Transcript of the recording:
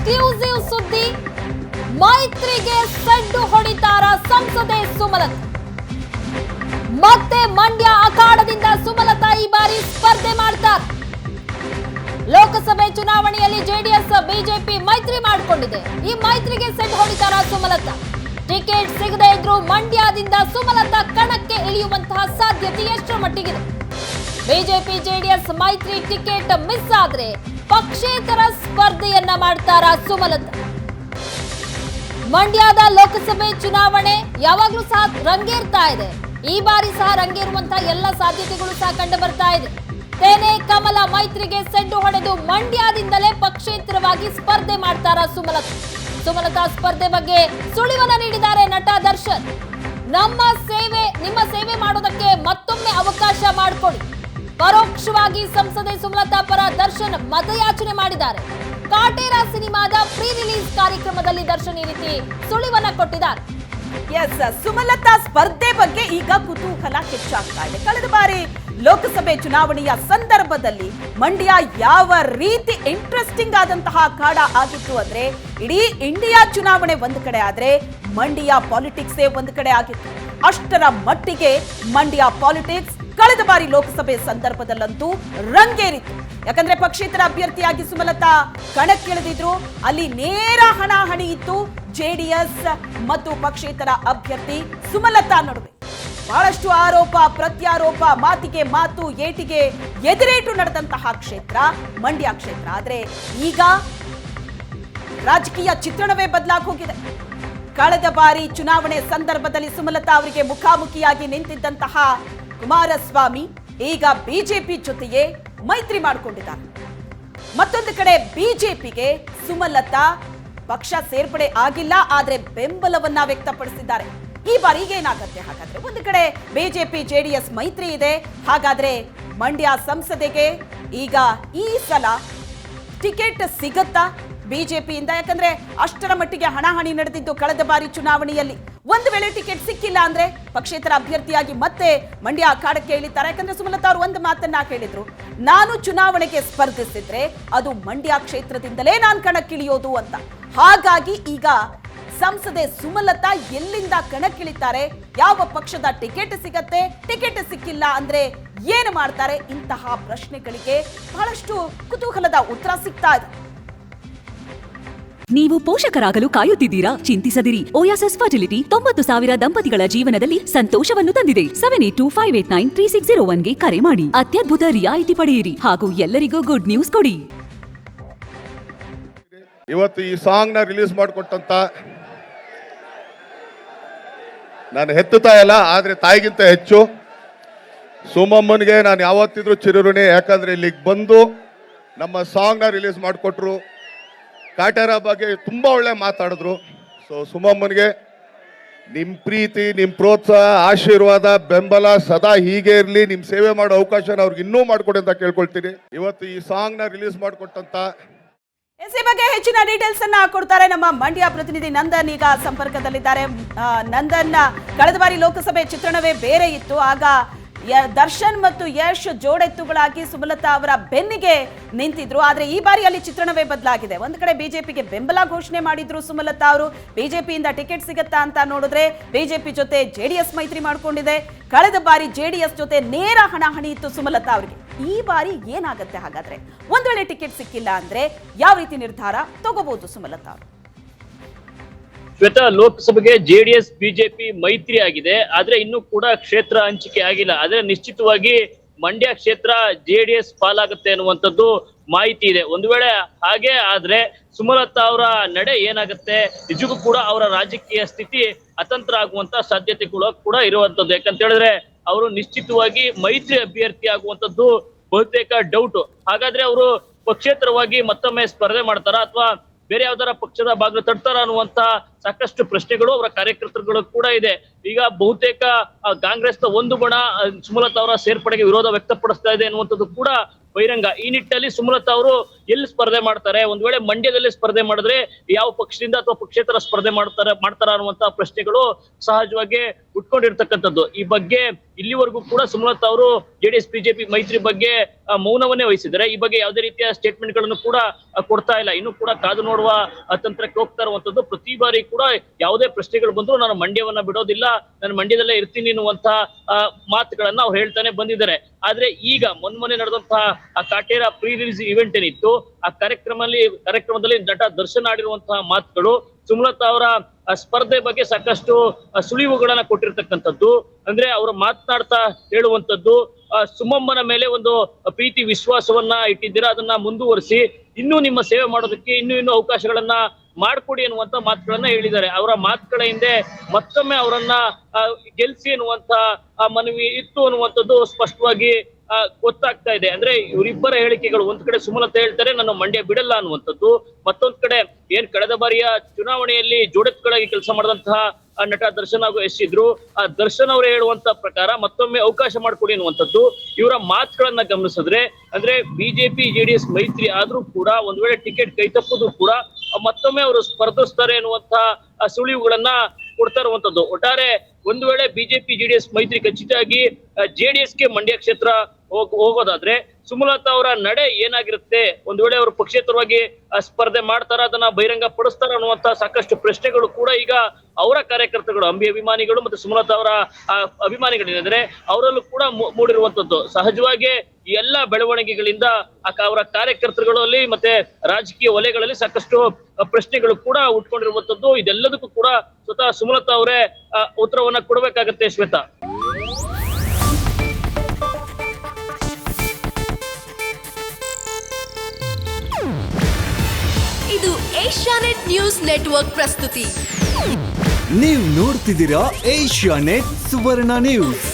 Exclusive ಸುದ್ದಿ, ಮೈತ್ರಿಗೆ ಸಡ್ಡು ಹೊಡಿತಾರ ಸಂಸದೆ ಸುಮಲತಾ. ಮತ್ತೆ ಮಂಡ್ಯ ಅಖಾಡದಿಂದ ಸುಮಲತಾ ಈ ಬಾರಿ ಸ್ಪರ್ಧೆ ಮಾಡ್ತಾರೆ. ಲೋಕಸಭೆ ಚುನಾವಣೆಯಲ್ಲಿ ಜೆಡಿಎಸ್ ಬಿಜೆಪಿ ಮೈತ್ರಿ ಮಾಡಿಕೊಂಡಿದೆ. ಈ ಮೈತ್ರಿಗೆ ಸೆಡ್ ಹೊಡಿತಾರ ಸುಮಲತಾ. ಟಿಕೆಟ್ ಸಿಗದೇ ಇದ್ರೂ ಮಂಡ್ಯದಿಂದ ಸುಮಲತಾ ಕಣಕ್ಕೆ ಇಳಿಯುವಂತಹ ಸಾಧ್ಯತೆ ಎಷ್ಟರ ಮಟ್ಟಿಗಿದೆ? ಬಿಜೆಪಿ ಜೆಡಿಎಸ್ ಮೈತ್ರಿ ಟಿಕೆಟ್ ಮಿಸ್ ಆದ್ರೆ ಪಕ್ಷೇತರ ಸ್ಪರ್ಧೆಯನ್ನ ಮಾಡ್ತಾರ ಸುಮಲತಾ. ಮಂಡ್ಯದ ಲೋಕಸಭೆ ಚುನಾವಣೆ ಯಾವಾಗ್ಲೂ ಸಹ ರಂಗೇರ್ತಾ ಇದೆ. ಈ ಬಾರಿ ಸಹ ರಂಗೇರುವಂತಹ ಎಲ್ಲ ಸಾಧ್ಯತೆಗಳು ಸಹ ಕಂಡು ಬರ್ತಾ ಇದೆ. ತೇನೆ ಕಮಲ ಮೈತ್ರಿಗೆ ಸೆಡ್ಡು ಹೊಡೆದು ಮಂಡ್ಯದಿಂದಲೇ ಪಕ್ಷೇತರವಾಗಿ ಸ್ಪರ್ಧೆ ಮಾಡ್ತಾರ ಸುಮಲತಾ. ಸುಮಲತಾ ಸ್ಪರ್ಧೆ ಬಗ್ಗೆ ಸುಳಿವನ್ನ ನೀಡಿದ್ದಾರೆ ನಟ ದರ್ಶನ್. ನಿಮ್ಮ ಸೇವೆ ಮಾಡೋದಕ್ಕೆ ಮತ್ತೊಮ್ಮೆ ಅವಕಾಶ ಮಾಡಿಕೊಡಿ. ಪರೋಕ್ಷವಾಗಿ ಸಂಸದೆ ಸುಮಲತಾ ಪರ ದರ್ಶನ್ ಮತಯಾಚನೆ ಮಾಡಿದ್ದಾರೆ. ಕಾಟೇರ ಸಿನಿಮಾದ ಪ್ರೀ ರಿಲೀಸ್ ಕಾರ್ಯಕ್ರಮದಲ್ಲಿ ದರ್ಶನ್ ಈ ರೀತಿ ಸುಳಿವನ್ನ ಕೊಟ್ಟಿದ್ದಾರೆ. ಸುಮಲತಾ ಸ್ಪರ್ಧೆ ಬಗ್ಗೆ ಈಗ ಕುತೂಹಲ ಹೆಚ್ಚಾಗ್ತಾ ಇದೆ. ಕಳೆದ ಬಾರಿ ಲೋಕಸಭೆ ಚುನಾವಣೆಯ ಸಂದರ್ಭದಲ್ಲಿ ಮಂಡ್ಯ ಯಾವ ರೀತಿ ಇಂಟ್ರೆಸ್ಟಿಂಗ್ ಆದಂತಹ ಅಖಾಡ ಆಗಿತ್ತು ಅಂದ್ರೆ, ಇಡೀ ಇಂಡಿಯಾ ಚುನಾವಣೆ ಒಂದು ಕಡೆ ಆದ್ರೆ ಮಂಡ್ಯ ಪಾಲಿಟಿಕ್ಸೇ ಒಂದು ಕಡೆ ಆಗಿತ್ತು. ಅಷ್ಟರ ಮಟ್ಟಿಗೆ ಮಂಡ್ಯ ಪಾಲಿಟಿಕ್ಸ್ ಕಳೆದ ಬಾರಿ ಲೋಕಸಭೆ ಸಂದರ್ಭದಲ್ಲಂತೂ ರಂಗೇರಿತ್ತು. ಯಾಕಂದ್ರೆ ಪಕ್ಷೇತರ ಅಭ್ಯರ್ಥಿಯಾಗಿ ಸುಮಲತಾ ಕಣಕ್ಕಿಳಿದಿದ್ರು. ಅಲ್ಲಿ ನೇರ ಹಣಾಹಣಿ ಇತ್ತು ಜೆಡಿಎಸ್ ಮತ್ತು ಪಕ್ಷೇತರ ಅಭ್ಯರ್ಥಿ ಸುಮಲತಾ ನಡುವೆ. ಬಹಳಷ್ಟು ಆರೋಪ ಪ್ರತ್ಯಾರೋಪ, ಮಾತಿಗೆ ಮಾತು, ಏಟಿಗೆ ಎದುರೇಟು ನಡೆದಂತಹ ಕ್ಷೇತ್ರ ಮಂಡ್ಯ ಕ್ಷೇತ್ರ. ಆದ್ರೆ ಈಗ ರಾಜಕೀಯ ಚಿತ್ರಣವೇ ಬದಲಾಗಿ ಹೋಗಿದೆ. ಕಳೆದ ಬಾರಿ ಚುನಾವಣೆ ಸಂದರ್ಭದಲ್ಲಿ ಸುಮಲತಾ ಅವರಿಗೆ ಮುಖಾಮುಖಿಯಾಗಿ ನಿಂತಿದ್ದಂತಹ ಕುಮಾರಸ್ವಾಮಿ ಈಗ ಬಿಜೆಪಿ ಜೊತೆಯೇ ಮೈತ್ರಿ ಮಾಡಿಕೊಂಡಿದ್ದಾರೆ. ಮತ್ತೊಂದು ಕಡೆ ಬಿಜೆಪಿಗೆ ಸುಮಲತಾ ಪಕ್ಷ ಸೇರ್ಪಡೆ ಆಗಿಲ್ಲ, ಆದ್ರೆ ಬೆಂಬಲವನ್ನ ವ್ಯಕ್ತಪಡಿಸಿದ್ದಾರೆ. ಈ ಬಾರಿ ಏನಾಗತ್ತೆ ಹಾಗಾದ್ರೆ? ಒಂದು ಕಡೆ ಬಿಜೆಪಿ ಜೆಡಿಎಸ್ ಮೈತ್ರಿ ಇದೆ. ಹಾಗಾದ್ರೆ ಮಂಡ್ಯ ಸಂಸದೆಗೆ ಈಗ ಈ ಸಲ ಟಿಕೆಟ್ ಸಿಗತ್ತಾ ಬಿಜೆಪಿಯಿಂದ? ಯಾಕಂದ್ರೆ ಅಷ್ಟರ ಮಟ್ಟಿಗೆ ಹಣಾಹಣಿ ನಡೆದಿದ್ದು ಕಳೆದ ಬಾರಿ ಚುನಾವಣೆಯಲ್ಲಿ. ಒಂದು ವೇಳೆ ಟಿಕೆಟ್ ಸಿಕ್ಕಿಲ್ಲ ಅಂದ್ರೆ ಪಕ್ಷೇತರ ಅಭ್ಯರ್ಥಿಯಾಗಿ ಮತ್ತೆ ಮಂಡ್ಯ ಅಖಾಡಕ್ಕೆ ಇಳಿತಾರೆ. ಯಾಕಂದ್ರೆ ಸುಮಲತಾ ಅವರು ಒಂದು ಮಾತನ್ನ ಹೇಳಿದ್ರು, ನಾನು ಚುನಾವಣೆಗೆ ಸ್ಪರ್ಧಿಸಿದ್ರೆ ಅದು ಮಂಡ್ಯ ಕ್ಷೇತ್ರದಿಂದಲೇ ನಾನು ಕಣಕ್ಕಿಳಿಯೋದು ಅಂತ. ಹಾಗಾಗಿ ಈಗ ಸಂಸದೆ ಸುಮಲತಾ ಎಲ್ಲಿಂದ ಕಣಕ್ಕಿಳಿತಾರೆ, ಯಾವ ಪಕ್ಷದ ಟಿಕೆಟ್ ಸಿಗತ್ತೆ, ಟಿಕೆಟ್ ಸಿಕ್ಕಿಲ್ಲ ಅಂದ್ರೆ ಏನು ಮಾಡ್ತಾರೆ? ಇಂತಹ ಪ್ರಶ್ನೆಗಳಿಗೆ ಬಹಳಷ್ಟು ಕುತೂಹಲದ ಉತ್ತರ ಸಿಗ್ತಾ ಇದೆ. ನೀವು ಪೋಷಕರಾಗಲು ಕಾಯುತ್ತಿದ್ದೀರಾ? ಚಿಂತಿಸದಿರಿ. ಓಯಾಸಿಸ್ ಫರ್ಟಿಲಿಟಿ 90,000 ದಂಪತಿಗಳ ಜೀವನದಲ್ಲಿ ಸಂತೋಷವನ್ನು ತಂದಿದೆ. 7825893601ಗೆ ಕರೆ ಮಾಡಿ. ಅತ್ಯದ್ಭುತ ರಿಯಾಯಿತಿ ಪಡೆಯಿರಿ ಹಾಗೂ ಎಲ್ಲರಿಗೂ ಗುಡ್ ನ್ಯೂಸ್ ಕೊಡಿ. ಇವತ್ತು ಈ ಸಾಂಗ್ ನ ರಿಲೀಸ್ ಮಾಡಿಕೊಟ್ಟಂತ ನಾನು ಹೆತ್ತು ತಾಯಲ್ಲ, ಆದ್ರೆ ತಾಯಿಗಿಂತ ಹೆಚ್ಚು ಸುಮಮ್ಮನಿಗೆ ನಾನು ಯಾವತ್ತಿದ್ರು ಚಿರಋಣಿ. ಯಾಕಂದ್ರೆ ಇಲ್ಲಿಗೆ ಬಂದು ನಮ್ಮ ಸಾಂಗ್ ನ ರಿಲೀಸ್ ಮಾಡಿಕೊಟ್ರು. ಕಾಟೇರ ಬಗ್ಗೆ ತುಂಬಾ ಒಳ್ಳೆ ಮಾತಾಡಿದ್ರು. ಸೊ ಸುಮಮ್ಮನಿಗೆ ನಿಮ್ಮ ಪ್ರೀತಿ, ನಿಮ್ಮ ಪ್ರೋತ್ಸಾಹ, ಆಶೀರ್ವಾದ, ಬೆಂಬಲ ಸದಾ ಹೀಗೆ ಇರಲಿ. ನಿಮ್ಮ ಸೇವೆ ಮಾಡೋ ಅವಕಾಶನ ಅವ್ರಿಗೆ ಇನ್ನೂ ಮಾಡ್ಕೊಡಿ ಅಂತ ಕೇಳ್ಕೊಳ್ತೀನಿ. ಇವತ್ತು ಈ ಸಾಂಗ್ ನ ರಿಲೀಸ್ ಮಾಡಿಕೊಟ್ಟಂತ ಈ ಬಗ್ಗೆ ಹೆಚ್ಚಿನ ಡೀಟೇಲ್ಸ್ ಅನ್ನ ಕೊಡ್ತಾರೆ ನಮ್ಮ ಮಂಡ್ಯ ಪ್ರತಿನಿಧಿ ನಂದನ್. ಈಗ ಸಂಪರ್ಕದಲ್ಲಿದ್ದಾರೆ. ನಂದನ್, ಕಳೆದ ಬಾರಿ ಲೋಕಸಭೆ ಚಿತ್ರಣವೇ ಬೇರೆ ಇತ್ತು. ಆಗ ದರ್ಶನ್ ಮತ್ತು ಯಶ್ ಜೋಡೆತ್ತುಗಳಾಗಿ ಸುಮಲತಾ ಅವರ ಬೆನ್ನಿಗೆ ನಿಂತಿದ್ರು. ಆದ್ರೆ ಈ ಬಾರಿ ಅಲ್ಲಿ ಚಿತ್ರಣವೇ ಬದಲಾಗಿದೆ. ಒಂದು ಕಡೆ ಬಿಜೆಪಿಗೆ ಬೆಂಬಲ ಘೋಷಣೆ ಮಾಡಿದ್ರು ಸುಮಲತಾ ಅವರು. ಬಿಜೆಪಿಯಿಂದ ಟಿಕೆಟ್ ಸಿಗತ್ತಾ ಅಂತ ನೋಡಿದ್ರೆ ಬಿಜೆಪಿ ಜೊತೆ ಜೆಡಿಎಸ್ ಮೈತ್ರಿ ಮಾಡ್ಕೊಂಡಿದೆ. ಕಳೆದ ಬಾರಿ ಜೆಡಿಎಸ್ ಜೊತೆ ನೇರ ಹಣಾಹಣಿ ಇತ್ತು ಸುಮಲತಾ ಅವರಿಗೆ. ಈ ಬಾರಿ ಏನಾಗತ್ತೆ ಹಾಗಾದ್ರೆ? ಒಂದ್ ವೇಳೆ ಟಿಕೆಟ್ ಸಿಕ್ಕಿಲ್ಲ ಅಂದ್ರೆ ಯಾವ ರೀತಿ ನಿರ್ಧಾರ ತಗೋಬಹುದು ಸುಮಲತಾ ಅವರು? ಶ್ವೇತಾ, ಲೋಕಸಭೆಗೆ ಜೆಡಿಎಸ್ ಬಿಜೆಪಿ ಮೈತ್ರಿ ಆಗಿದೆ, ಆದ್ರೆ ಇನ್ನೂ ಕೂಡ ಕ್ಷೇತ್ರ ಹಂಚಿಕೆ ಆಗಿಲ್ಲ. ಆದ್ರೆ ನಿಶ್ಚಿತವಾಗಿ ಮಂಡ್ಯ ಕ್ಷೇತ್ರ ಜೆಡಿಎಸ್ ಪಾಲಾಗುತ್ತೆ ಅನ್ನುವಂಥದ್ದು ಮಾಹಿತಿ ಇದೆ. ಒಂದು ವೇಳೆ ಹಾಗೆ ಆದ್ರೆ ಸುಮಲತಾ ಅವರ ನಡೆ ಏನಾಗುತ್ತೆ, ನಿಜಕ್ಕೂ ಕೂಡ ಅವರ ರಾಜಕೀಯ ಸ್ಥಿತಿ ಅತಂತ್ರ ಆಗುವಂತ ಸಾಧ್ಯತೆಗಳು ಕೂಡ ಇರುವಂತದ್ದು. ಯಾಕಂತ ಹೇಳಿದ್ರೆ ಅವರು ನಿಶ್ಚಿತವಾಗಿ ಮೈತ್ರಿ ಅಭ್ಯರ್ಥಿ ಆಗುವಂತದ್ದು ಬಹುತೇಕ ಡೌಟ್. ಹಾಗಾದ್ರೆ ಅವರು ಪಕ್ಷೇತರವಾಗಿ ಮತ್ತೊಮ್ಮೆ ಸ್ಪರ್ಧೆ ಮಾಡ್ತಾರಾ ಅಥವಾ ಬೇರೆ ಯಾವ್ದಾರ ಪಕ್ಷದ ಬಾಗಿಲು ತಡ್ತಾರ ಅನ್ನುವಂತ ಸಾಕಷ್ಟು ಪ್ರಶ್ನೆಗಳು ಅವರ ಕಾರ್ಯಕರ್ತರುಗಳು ಕೂಡ ಇದೆ. ಈಗ ಬಹುತೇಕ ಕಾಂಗ್ರೆಸ್ನ ಒಂದು ಬಣ ಸುಮಲತಾ ಅವರ ಸೇರ್ಪಡೆಗೆ ವಿರೋಧ ವ್ಯಕ್ತಪಡಿಸ್ತಾ ಇದೆ ಅನ್ನುವಂಥದ್ದು ಕೂಡ ಬಹಿರಂಗ. ಈ ನಿಟ್ಟಿನಲ್ಲಿ ಸುಮಲತಾ ಅವರು ಎಲ್ಲಿ ಸ್ಪರ್ಧೆ ಮಾಡ್ತಾರೆ, ಒಂದ್ ವೇಳೆ ಮಂಡ್ಯದಲ್ಲಿ ಸ್ಪರ್ಧೆ ಮಾಡಿದ್ರೆ ಯಾವ ಪಕ್ಷದಿಂದ ಅಥವಾ ಪಕ್ಷೇತರ ಸ್ಪರ್ಧೆ ಮಾಡ್ತಾರ ಅನ್ನುವಂತ ಪ್ರಶ್ನೆಗಳು ಸಹಜವಾಗಿ ಉಟ್ಕೊಂಡಿರ್ತಕ್ಕಂಥದ್ದು. ಈ ಬಗ್ಗೆ ಇಲ್ಲಿವರೆಗೂ ಕೂಡ ಸುಮಲತಾ ಅವರು ಜೆಡಿಎಸ್ ಬಿಜೆಪಿ ಮೈತ್ರಿ ಬಗ್ಗೆ ಮೌನವನ್ನೇ ವಹಿಸಿದ್ದಾರೆ. ಈ ಬಗ್ಗೆ ಯಾವುದೇ ರೀತಿಯ ಸ್ಟೇಟ್ಮೆಂಟ್ ಗಳನ್ನು ಕೂಡ ಕೊಡ್ತಾ ಇಲ್ಲ. ಇನ್ನು ಕೂಡ ಕಾದು ನೋಡುವ ತಂತ್ರಕ್ಕೆ ಹೋಗ್ತಾ ಇರುವಂತದ್ದು. ಪ್ರತಿ ಬಾರಿ ಕೂಡ ಯಾವುದೇ ಪ್ರಶ್ನೆಗಳು ಬಂದ್ರು ನಾನು ಮಂಡ್ಯವನ್ನ ಬಿಡೋದಿಲ್ಲ, ನಾನು ಮಂಡ್ಯದಲ್ಲೇ ಇರ್ತೀನಿ ಅನ್ನುವಂತ ಮಾತುಗಳನ್ನ ಅವ್ರು ಹೇಳ್ತಾನೆ ಬಂದಿದ್ದಾರೆ. ಆದ್ರೆ ಈಗ ಮೊನ್ನೆ ನಡೆದಂತಹ ಆ ಕಾಟೇರ ಪ್ರೀ ರಿಲೀಸ್ ಇವೆಂಟ್ ಏನಿತ್ತು, ಆ ಕಾರ್ಯಕ್ರಮದಲ್ಲಿ ನಟ ದರ್ಶನ್ ಆಡಿರುವಂತಹ ಮಾತುಗಳು ಸುಮಲತಾ ಅವರ ಸ್ಪರ್ಧೆ ಬಗ್ಗೆ ಸಾಕಷ್ಟು ಸುಳಿವುಗಳನ್ನ ಕೊಟ್ಟಿರ್ತಕ್ಕಂಥದ್ದು. ಅಂದ್ರೆ ಅವರು ಮಾತನಾಡ್ತಾ ಹೇಳುವಂತದ್ದು, ಸುಮಮ್ಮನ ಮೇಲೆ ಒಂದು ಪ್ರೀತಿ ವಿಶ್ವಾಸವನ್ನ ಇಟ್ಟಿದ್ದೀರಾ, ಅದನ್ನ ಮುಂದುವರಿಸಿ ಇನ್ನೂ ನಿಮ್ಮ ಸೇವೆ ಮಾಡೋದಕ್ಕೆ ಇನ್ನೂ ಅವಕಾಶಗಳನ್ನ ಮಾಡ್ಕೊಡಿ ಅನ್ನುವಂತ ಮಾತುಗಳನ್ನ ಹೇಳಿದ್ದಾರೆ. ಅವರ ಮಾತುಗಳ ಹಿಂದೆ ಮತ್ತೊಮ್ಮೆ ಅವರನ್ನ ಗೆಲ್ಸಿ ಅನ್ನುವಂತ ಮನವಿ ಇತ್ತು ಅನ್ನುವಂಥದ್ದು ಸ್ಪಷ್ಟವಾಗಿ ಗೊತ್ತಾಗ್ತಾ ಇದೆ. ಅಂದ್ರೆ ಇವರಿಬ್ಬರ ಹೇಳಿಕೆಗಳು, ಒಂದ್ ಕಡೆ ಸುಮಲತಾ ಹೇಳ್ತಾರೆ ನಾನು ಮಂಡ್ಯ ಬಿಡಲ್ಲ ಅನ್ನುವಂಥದ್ದು, ಮತ್ತೊಂದ್ ಕಡೆ ಏನ್ ಕಳೆದ ಬಾರಿಯ ಚುನಾವಣೆಯಲ್ಲಿ ಜೋಡೆತ್ಗಳಾಗಿ ಕೆಲಸ ಮಾಡಿದಂತಹ ನಟ ದರ್ಶನ್ ಹಾಗೂ ಯಶ್ ಇದ್ರು, ಆ ದರ್ಶನ್ ಅವರೇ ಹೇಳುವಂತ ಪ್ರಕಾರ ಮತ್ತೊಮ್ಮೆ ಅವಕಾಶ ಮಾಡಿಕೊಡಿ ಅನ್ನುವಂಥದ್ದು. ಇವರ ಮಾತುಗಳನ್ನ ಗಮನಿಸಿದ್ರೆ ಅಂದ್ರೆ ಬಿಜೆಪಿ ಜೆಡಿಎಸ್ ಮೈತ್ರಿ ಆದ್ರೂ ಕೂಡ ಒಂದ್ ವೇಳೆ ಟಿಕೆಟ್ ಕೈ ತಪ್ಪುದು ಕೂಡ ಮತ್ತೊಮ್ಮೆ ಅವರು ಸ್ಪರ್ಧಿಸ್ತಾರೆ ಅನ್ನುವಂತ ಸುಳಿವುಗಳನ್ನ ಕೊಡ್ತಾ ಇರುವಂತದ್ದು. ಒಟ್ಟಾರೆ ಒಂದು ವೇಳೆ ಬಿಜೆಪಿ ಜೆಡಿಎಸ್ ಮೈತ್ರಿ ಖಚಿತವಾಗಿ ಜೆಡಿಎಸ್ಗೆ ಮಂಡ್ಯ ಕ್ಷೇತ್ರ ಹೋಗೋದಾದ್ರೆ ಸುಮಲತಾ ಅವರ ನಡೆ ಏನಾಗಿರುತ್ತೆ, ಒಂದ್ ವೇಳೆ ಅವರು ಪಕ್ಷೇತರವಾಗಿ ಸ್ಪರ್ಧೆ ಮಾಡ್ತಾರ, ಅದನ್ನ ಬಹಿರಂಗ ಪಡಿಸ್ತಾರ ಅನ್ನುವಂತ ಸಾಕಷ್ಟು ಪ್ರಶ್ನೆಗಳು ಕೂಡ ಈಗ ಅವರ ಕಾರ್ಯಕರ್ತಗಳು, ಅಂಬಿ ಅಭಿಮಾನಿಗಳು ಮತ್ತೆ ಸುಮಲತಾ ಅವರ ಅಭಿಮಾನಿಗಳಿದ್ರೆ ಅವರಲ್ಲೂ ಕೂಡ ಮೂಡಿರುವಂತದ್ದು. ಸಹಜವಾಗಿ ಈ ಎಲ್ಲಾ ಬೆಳವಣಿಗೆಗಳಿಂದ ಅವರ ಕಾರ್ಯಕರ್ತರುಗಳಲ್ಲಿ ಮತ್ತೆ ರಾಜಕೀಯ ವಲಯಗಳಲ್ಲಿ ಸಾಕಷ್ಟು ಪ್ರಶ್ನೆಗಳು ಕೂಡ ಉಟ್ಕೊಂಡಿರುವಂತದ್ದು. ಇದೆಲ್ಲದಕ್ಕೂ ಕೂಡ ಸ್ವತಃ ಸುಮಲತಾ ಅವರೇ ಉತ್ತರವನ್ನ ಕೊಡಬೇಕಾಗತ್ತೆ. ಶ್ವೇತಾ, ಇದು ಏಷ್ಯಾನೆಟ್ ನ್ಯೂಸ್ ನೆಟ್ವರ್ಕ್ ಪ್ರಸ್ತುತಿ. ನೀವು ನೋಡ್ತಿದ್ದೀರಾ ಏಷ್ಯಾನೆಟ್ ಸುವರ್ಣ ನ್ಯೂಸ್.